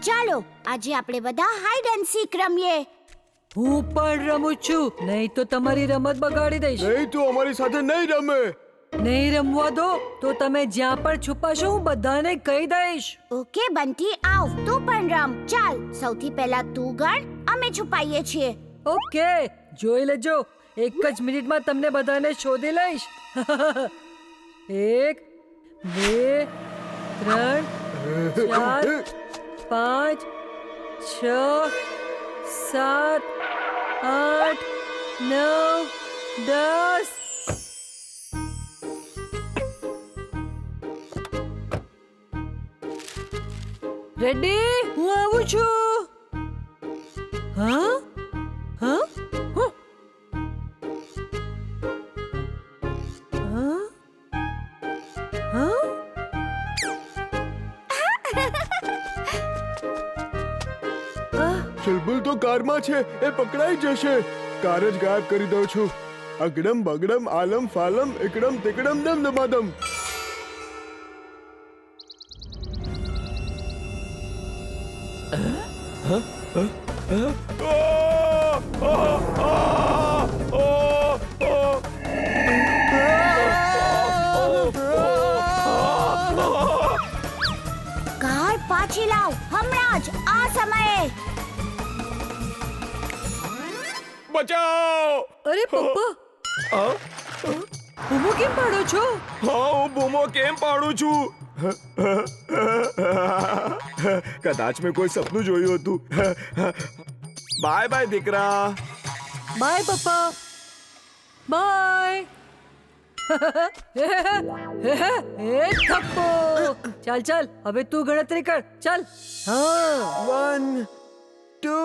ચાલો આજે આપણે બધા હાઈડ એન્ડ સીક રમીએ. હું પણ રમું છું, નહીં તો તમારી રમત બગાડી દઈશ. નહીં તું અમારી સાથે નહીં રમે. નહીં રમવા દો તો તમે જ્યાં પણ છુપાશો હું બધાને કહી દઈશ. ઓકે બંટી, આવ તું પણ રમ. ચાલ સૌથી પહેલા તું ગણ, અમે છુપાઈએ છીએ. ઓકે, જોઈ લેજો, એક જ મિનિટમાં તમને બધાને શોધી લઈશ. 1 2 3 4 5 6 7 8 9 10. રેડી, હું આવું છું. હા હા હા હા હા. ચુલબુલ તો કારમાં છે, એ પકડાઈ જશે. કાર જ ગાયબ કરી દઉં છું. અગડમ બગડમ આલમ ફાલમ એકડમ તિકડમ દમ દમાદમ. કાર પાછી લાવ હમણાં જ, આ સમયે. બચાવ! અરે પપ્પા, બૂમો કેમ પાડો છો? હા, હું બૂમો કેમ પાડું છું? કદાચ મેં કોઈ સપનું જોયું હતું. બાય બાય દીકરા. બાય પપ્પા, બાય. એ થપ્પો. ચાલ ચાલ, હવે તું ગણતરી કર. ચાલ. હા, 1 2.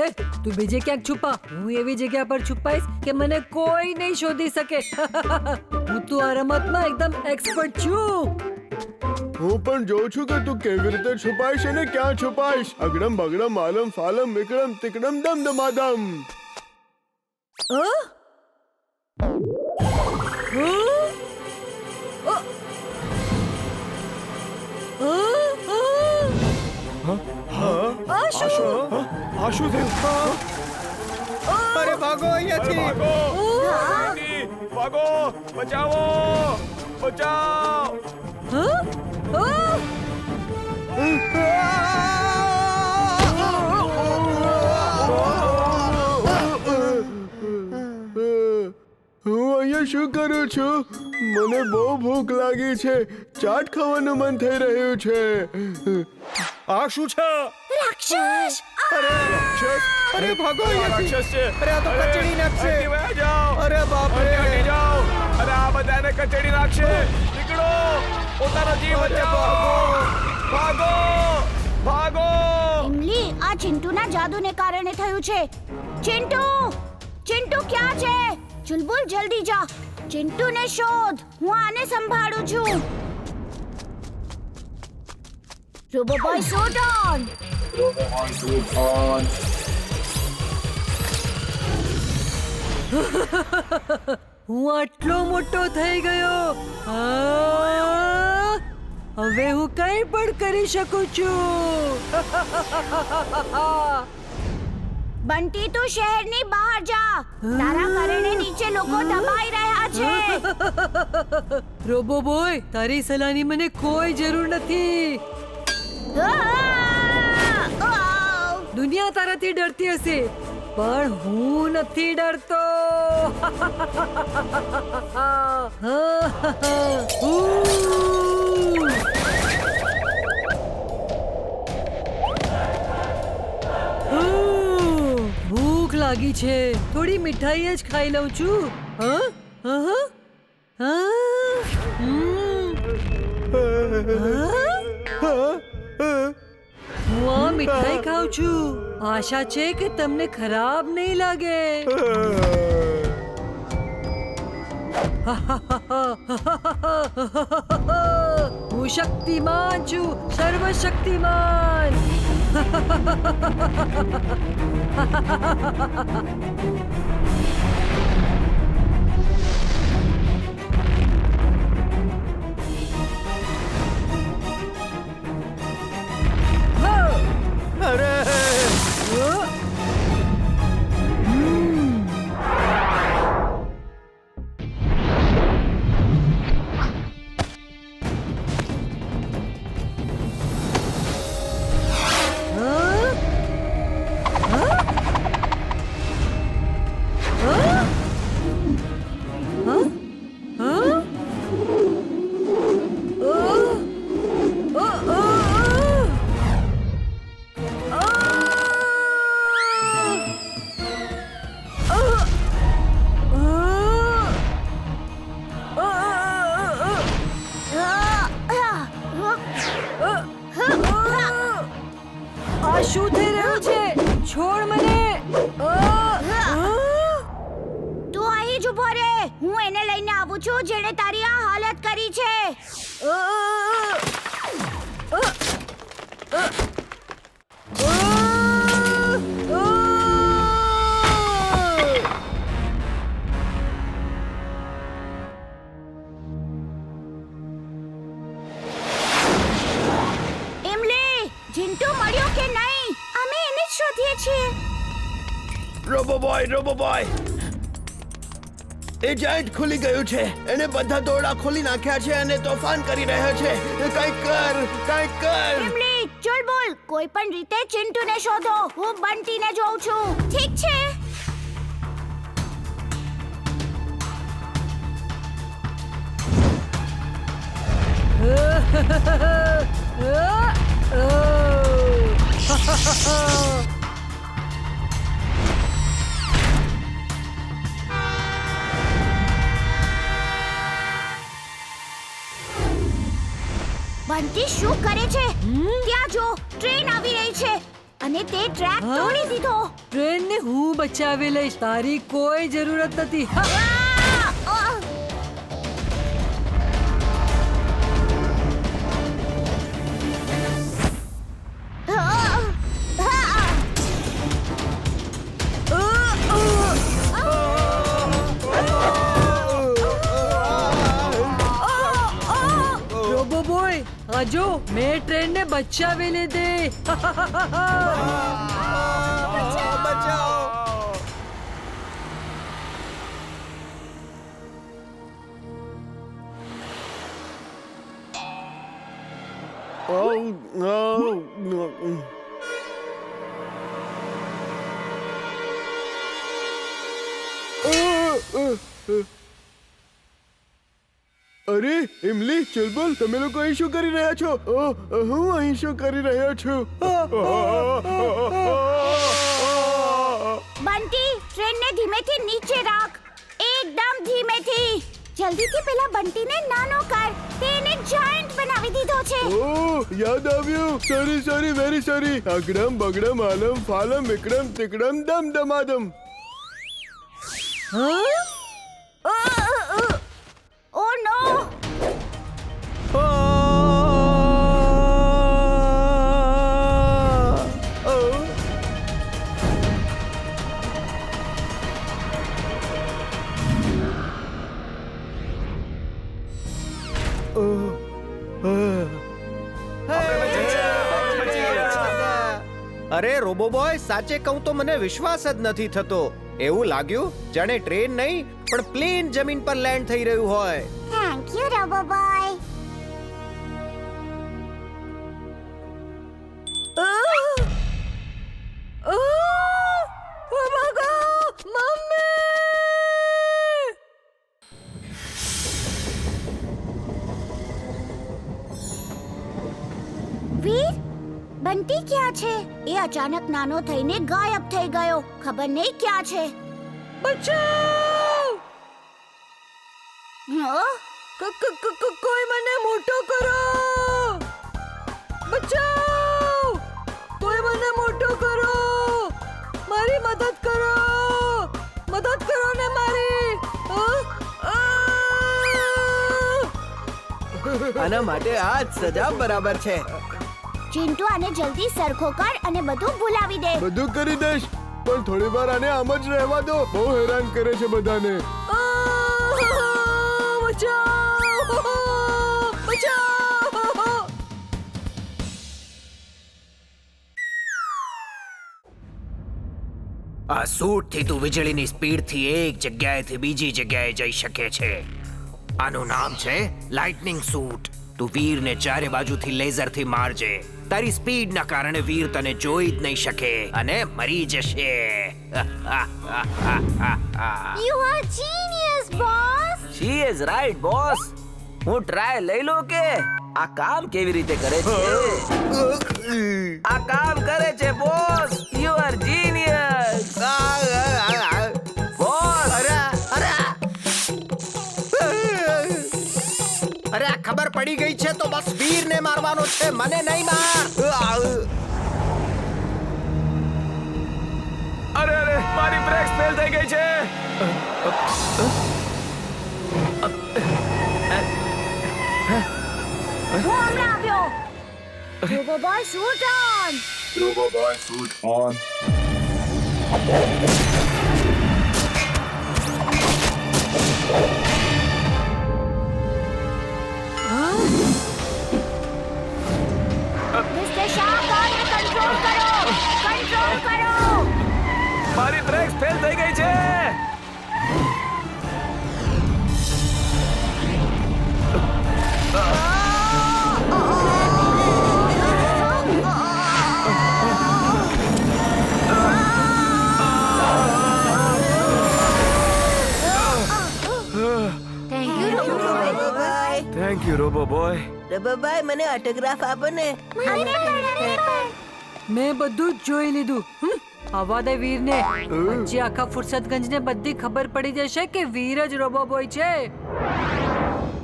એ તું બીજે ક્યાંક છુપા, હું એવી જગ્યા પર છુપાઈશ કે મને કોઈ નહીં શોધી શકે. હું તું આ રમતમાં એકદમ એક્સપર્ટ છું. હું પણ જોઉં છું કે તું કેવી રીતે છુપાઈશ અને ક્યાં છુપાઈશ. અગડમ બગડમ આલમ ફાલમ એકડમ તિકડમ દમ દમાદમ. આ શું થયું? અરે ભાગો અહીંયાથી. ભાગો! બચાવો! બચાવ! હું અહીંયા શું કરું છું? મને બહુ ભૂખ લાગી છે. ચાટ ખાવાનું મન થઈ રહ્યું છે. આ શું છે? રાક્ષસ! અરે ભાગો અહીંયાથી. અરે આ તો કચડી નાખશે. અરે બાપ રે. અરે આ બધાને કચડી નાખશે. નીકળો! પોતાનો જીવ બચાવો! ભાગો! ભાગો! ઇમલી, આ ચિંટુના જાદુને કારણે થયું છે. ચિંટુ! ચિંટુ ક્યાં છે? ચુલબુલ જલ્દી જા, ચિંટુને શોધ. હું આને સંભાળું છું. રોબોબોય શૂટ ઓન. હું આટલો મોટો થઈ ગયો. હવે હું કંઈ પણ કરી શકું છું. બંટી, તું શહેરની બહાર જા. તારા કારણે નીચે લોકો દબાઈ રહ્યા છે. રોબો બોય, તારી સલાહની મને કોઈ જરૂર નથી. દુનિયા તારાથી ડરતી હશે, પણ હું નથી ડરતો. ભૂખ લાગી છે, થોડી મીઠાઈ જ ખાઈ લઉં છું. હું આ મીઠાઈ ખાઉં છું. આશા છે કે તમને ખરાબ નહીં લાગે. હું શક્તિમાન છું, સર્વશક્તિમાન. શું થઈ રહ્યું છે? છોડ મને. તું અહીં જ ઊભો રહે. હું એને લઈને આવું છું જેણે તારી આ હાલત કરી છે. ઇમલી, ચિંટુ મળ્યો કે નહીં? અમે એને જ શોધીએ છીએ. રોબો બોય એ જાયન્ટ ખુલી ગયું છે. એને બધા દોરડા ખોલી નાખ્યા છે અને તોફાન કરી રહ્યો છે. કંઈક કર. ઇમલી, ચુલબુલ, કોઈ પણ રીતે ચિંટુને શોધો. હું બંટીને જોઉં છું. ઠીક છે. બંટી શું કરે છે? ત્યાં જો, ટ્રેન આવી રહી છે અને તે ટ્રેક તોડી દીધો. ટ્રેનને હું બચાવી લઈશ. તારી કોઈ જરૂરત નથી. રોબો બોય, આજો મેં ટ્રેનને બચાવી લીધી. બચાઓ. અરે ઇમલી, ચુલબુલ, તમે લોકો અહીં શું કરી રહ્યા છો? હું અહીં શું કરી રહ્યો છું? બંટી, ટ્રેનને ધીમેથી નીચે રાખ. એકદમ ધીમેથી. જલ્દીથી પેલા બંટીને નાનો કર. તેને જાયન્ટ બનાવી દીધો છે. યાદ આવ્યું. Sorry, very sorry. અગડમ બગડમ આલમ ફાલમ વિક્રમ તિકડમ દમ દમાદમ. ઓ નો! અરે રોબો બોય, સાચે કહું તો મને વિશ્વાસ જ નથી થતો. એવું લાગ્યું જાણે ટ્રેન નહીં પણ પ્લેન જમીન પર લેન્ડ થઈ રહ્યું હોય. Thank you robo boy. Veer, Bunty ક્યાં છે? એ અચાનક નાનો થઈને ગાયબ થઈ ગયો. ખબર નહીં ક્યાં છે. બચાવ! કોઈ મને મોટો કરો! બચાવ! કોઈ મને મોટો કરો! મારી મદદ કરો! મદદ કરો ને મારી! આના માટે આ જ સજા બરાબર છે. ચિંટુ, આને જલ્દી સરખો કર અને બધું ભૂલાવી દે. બધું કરી દઈશ, પણ થોડી વાર આને આમ જ રહેવા દો. બહુ હેરાન કરે છે બધાને. આ સૂટ થી તું વીજળીની સ્પીડ થી એક જગ્યાએથી બીજી જગ્યાએ જઈ શકે છે. આનું નામ છે લાઇટનિંગ સૂટ. તું વીરને ચારે બાજુથી લેઝરથી મારજે. તારી સ્પીડના કારણે વીર તને જોઈ જ નહીં શકે અને મરી જશે. You are genius, boss. She is right boss. હું ટ્રાય લઈ લો કે આ કામ કેવી રીતે કરે છે. આ કામ કરે છે boss. You are genius boss. અરે આ ખબર પડી ગઈ છે તો બસ વીરને મારવાનો છે, મને નહીં માર. અરે અરે મારી બ્રેક્સ ફેલ થઈ ગઈ છે. હું હમણાં આવ્યો. Robo boy shoot on. Mister Shah, કારને કંટ્રોલ કરો. મારી બ્રેક્સ ફેલ થઈ ગઈ છે. Thank you robo boy. રબાભાઈ મને ઓટોગ્રાફ આપો ને. મેં બધું જ જોઈ લીધું. આવા દે વીરને. પછી આખા ફુરસતગંજને બધી ખબર પડી જશે કે વીર જ રોબો બોય છે.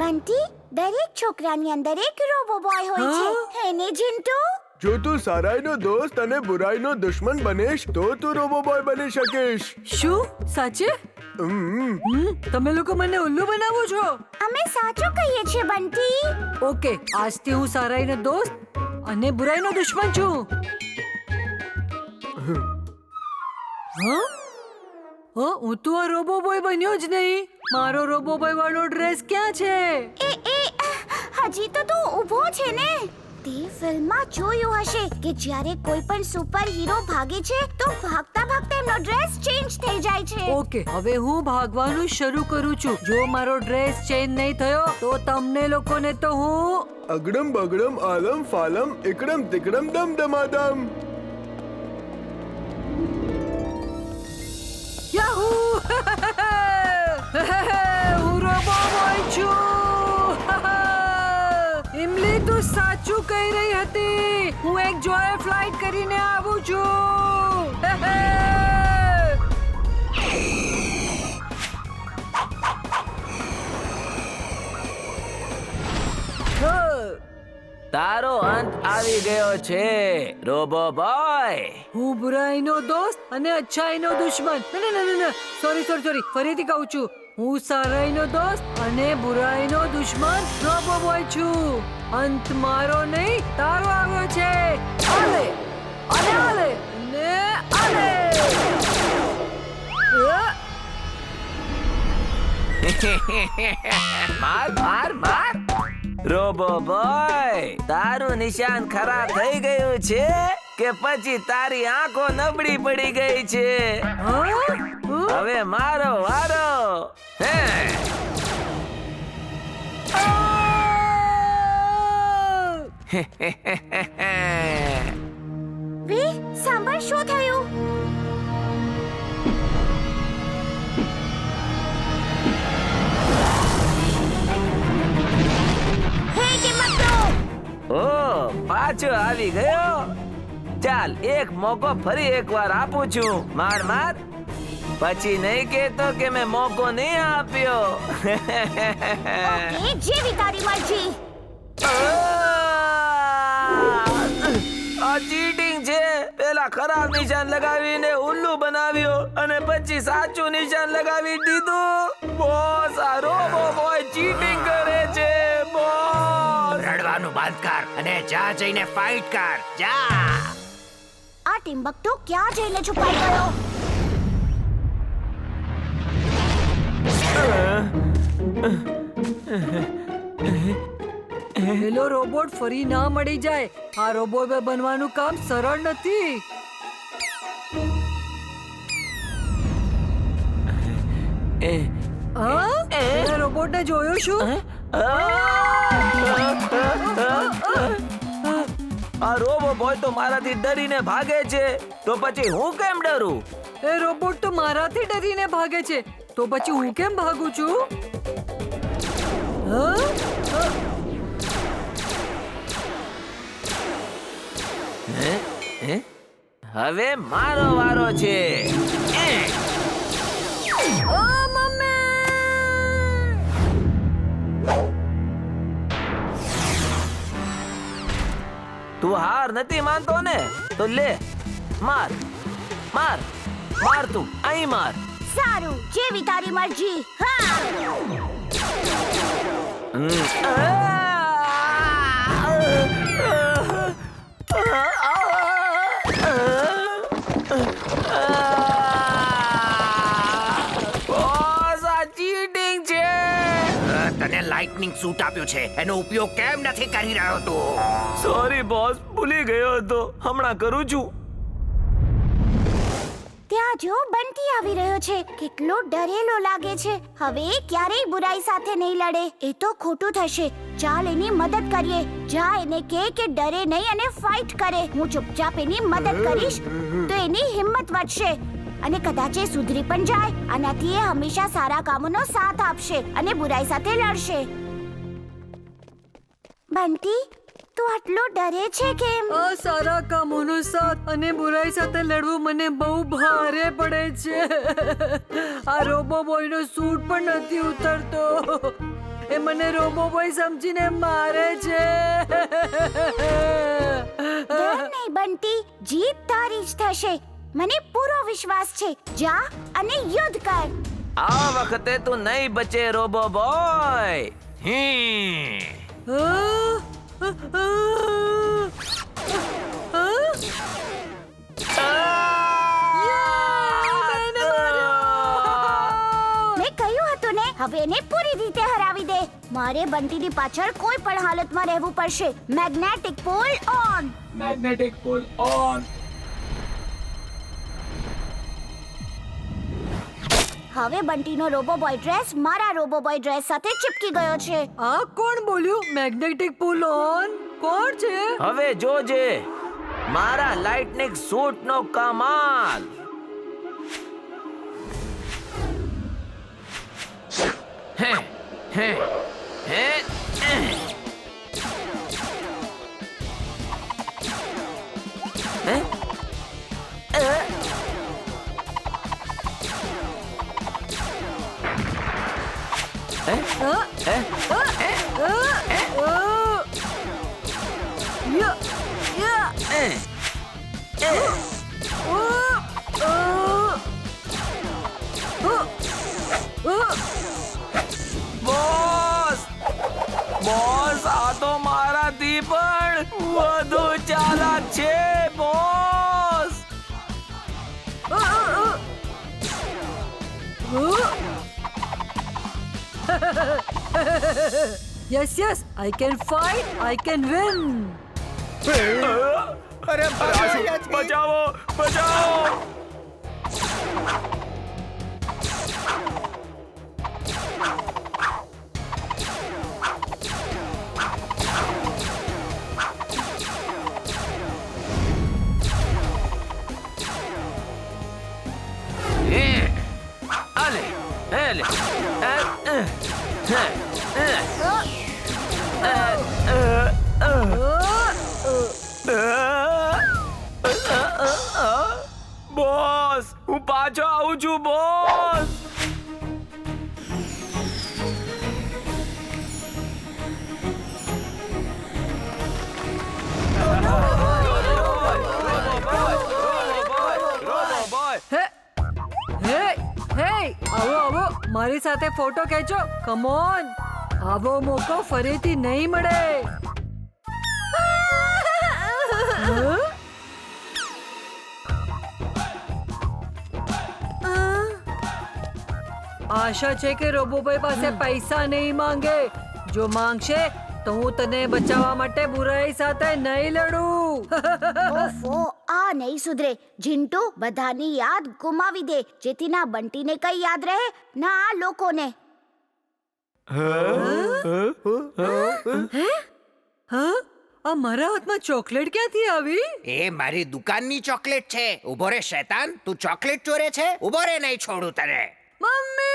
બંટી, દરેક છોકરાની અંદર એક રોબો બોય હોય છે. એને ચિંટુ. જો તું સારાઈનો દોસ્ત અને બુરાઈનો દુશ્મન બનીશ તો તું રોબો બોય બની શકીશ. શું સાચે? તમે લોકો મને ઉલ્લુ બનાવો છો. અમે સાચું કહીએ છીએ બંટી. ઓકે, આજથી હું સારાઈનો દોસ્ત અને બુરાઈનો દુશ્મન છું. હું તો આ રોબો બોય બન્યો જ નહીં. મારો રોબો બોય વાળો ડ્રેસ ક્યાં છે? હજી તો તું ઊભો છે ને. તે ફિલ્મમાં જોયું હશે કે જ્યારે કોઈ પણ સુપર હીરો ભાગે છે તો ભાગતા ભાગતા એમનો ડ્રેસ ચેન્જ થઈ જાય છે. ઓકે, હવે હું ભાગવાનું શરૂ કરું છું. જો મારો ડ્રેસ ચેન્જ નહીં થયો તો તમને લોકોને તો હું અગડમ બગડમ આલમ ફાલમ એકડમ તિકડમ દમ દમાદમ. યાહૂ! હું રોબો બોય છું. ઇમલી, તું સાચું કહી રહી હતી. હું એક જોય ફ્લાઇટ કરીને આવું છું. તારો અંત આવી ગયો છે રોબો બોય. હું બુરાઈનો દોસ્ત અને અચ્છાઈનો દુશ્મન. ના, સોરી, ફરીથી કહું છું. હું સારાઈનો દોસ્ત અને બુરાઈનો દુશ્મન રોબો બોય છું. અંત મારો નહીં, તારો આવ્યો છે. આલે અને આલે. માર રોબો બોય, તારું નિશાન ખરાબ થઈ ગયું છે કે પછી તારી આંખો નબળી પડી ગઈ છે. હવે મારો વારો. વી, સાંભળ, શું થયું? હે કિંમતો! ઓ, પાછો આવી ગયો. ચાલ, એક મોકો ફરી એકવાર આપું છું. માર. પછી નહીં કહેતો કે મેં મોકો નહીં આપ્યો. ઓકે, જેવી તારી મરજી. આ ચીટિંગ છે. પેલા ખરાબ નિશાન લગાવીને ઉલ્લુ બનાવ્યો અને પછી સાચું નિશાન લગાવી દીધું. બોસ, આ રોબો બોય ચીટિંગ કરે છે. બોસ, રડવાનું બંધ કર અને જા જઈને ફાઇટ કર. જા. આ ટિમ્બકટુ ક્યાં જઈને છુપાઈ ગયો? પેલો રોબોટ ફરી ના મળી જાય. આ રોબોટ બનવાનું કામ સરળ નથી. પેલા રોબોટને જોયો શું? આ રોબો બોય તો મારાથી ડરીને ભાગે છે. તો પછી હું કેમ ડરું? એ રોબોટ તો મારાથી ડરીને ભાગે છે. તો પછી હું કેમ ભાગું છું? હવે મારો વારો છે. તું હાર નથી માનતો ને? તો લે, માર. માર તું અહીં માર. સારું, જેવી તારી મરજી. હા. બોસ, આ cheating છે. તને લાઇટનિંગ સૂટ આપ્યો છે એનો ઉપયોગ કેમ નથી કરી રહ્યો તું? સોરી બોસ, ભૂલી ગયો હતો. હમણાં કરું છું. ત્યાં જો બંટી આવી રહ્યો છે. કેટલો ડરેલો લાગે છે. હવે એ ક્યારેય બુરાઈ સાથે નહીં લડે. એ તો ખોટું થશે. ચાલ એની મદદ કરીએ. જા એને કે ડરે નહીં અને ફાઇટ કરે. હું ચૂપચાપ એની મદદ કરીશ તો એની હિંમત વધશે અને કદાચ એ સુધરી પણ જાય. આનાથી એ હંમેશા સારા કામોનો સાથ આપશે અને બુરાઈ સાથે લડશે. બંટી, તું આટલો ડરે છે કેમ? આ સારા કામોનો સાથ અને બુરાઈ સાથે લડવું મને બહુ ભારે પડે છે. આ રોબો બોયનો સૂટ પણ નથી ઉતરતો. એ મને રોબો બોય સમજીને મારે છે. ડર નહીં બંટી, જીત તારી જ થશે. મને પૂરો વિશ્વાસ છે. જા અને યુદ્ધ કર. આ વખતે તું નહીં બચે રોબો બોય. મેં કહ્યું હતું ને, હવે એને પૂરી રીતે હરાવી દે. મારે બંટીની પાછળ કોઈ પણ હાલતમાં રહેવું પડશે. Magnetic pull on. હવે બંટીનો રોબો બોય ડ્રેસ મારા રોબો બોય ડ્રેસ સાથે ચિપકી ગયો છે. આ કોણ બોલ્યું? Magnetic pull on? કોણ છે? હવે જોજે મારા લાઇટનિંગ સૂટ નો કમાલ. હે હે હે બોસ, આ તો મારાથી પણ વધુ ચાલાક છે boss. Yes, I can fight, I can win. અરે બચાવો, બચાવો. બોસ, હું પાછો આવું છું બોસ. આવો મારી સાથે ફોટો ખેંચો. કમ ઓન, આવો મોકો ફરીથી નહીં મળે. આશા છે કે રોબોભાઈ પાસે પૈસા નહીં માંગે. જો માંગશે તો હું તને બચાવવા માટે બુરાઈ સાથે નહીં લડું. ઓફો, આ નહીં સુધરે. ઝિન્ટુ, બધાની યાદ ગુમાવી દે, જેથી ના બંટીને કઈ યાદ રહે ના આ લોકોને. હા, આ મારા હાથમાં ચોકલેટ ક્યાંથી આવી? એ મારી દુકાનની ચોકલેટ છે. ઉભો રે શૈતાન, તું ચોકલેટ ચોરે છે? ઉભો રે, નહીં છોડું તને. મમ્મી!